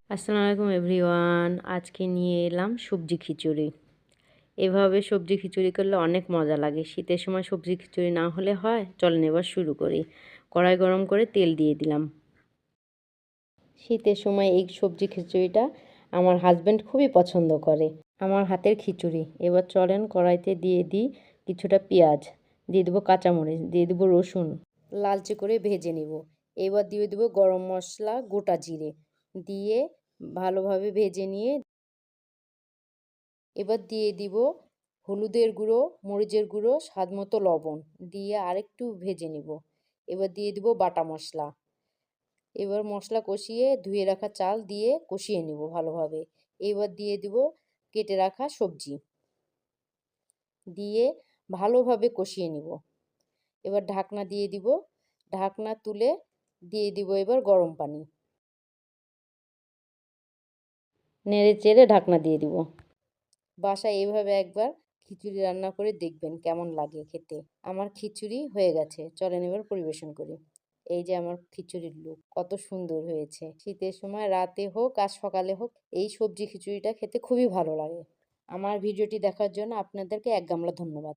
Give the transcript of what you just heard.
আসসালামু আলাইকুম এভরিওয়ান। আজকে নিয়ে এলাম সবজি খিচুড়ি। এভাবে সবজি খিচুড়ি করলে অনেক মজা লাগে। শীতের সময় সবজি খিচুড়ি না হলে হয়? চলেন এবার শুরু করি। কড়াই গরম করে তেল দিয়ে দিলাম। শীতের সময় এই সবজি খিচুড়িটা আমার হাসব্যান্ড খুবই পছন্দ করে। আমার হাতের খিচুড়ি। এবার চলেন কড়াইতে দিয়ে দিই কিছুটা পেঁয়াজ, দিয়ে দেবো কাঁচামরিচ, দিয়ে দেবো রসুন, লালচে করে ভেজে নেব। এবার দিয়ে দেবো গরম মশলা, গোটা জিরে দিয়ে ভালোভাবে ভেজে নিয়ে এবার দিয়ে দিব হলুদের গুঁড়ো, মরিচের গুঁড়ো, স্বাদ মতো লবণ দিয়ে আরেকটু ভেজে নিব। এবার দিয়ে দিব বাটা মশলা। এবার মশলা কষিয়ে ধুয়ে রাখা চাল দিয়ে কষিয়ে নেব ভালোভাবে। এবার দিয়ে দিব কেটে রাখা সবজি দিয়ে ভালোভাবে কষিয়ে নিব। এবার ঢাকনা দিয়ে দিব। ঢাকনা তুলে দিয়ে দিব এবার গরম পানি। নেড়ে চেড়ে ঢাকনা দিয়ে দিব। বাসায় এইভাবে একবার খিচুড়ি রান্না করে দেখবেন কেমন লাগে খেতে। আমার খিচুড়ি হয়ে গেছে, চলেন এবার পরিবেশন করি। এই যে আমার খিচুড়ির লুক, কত সুন্দর হয়েছে। শীতের সময় রাতে হোক আর সকালে হোক এই সবজি খিচুড়িটা খেতে খুবই ভালো লাগে। আমার ভিডিওটি দেখার জন্য আপনাদেরকে এক গামলা ধন্যবাদ।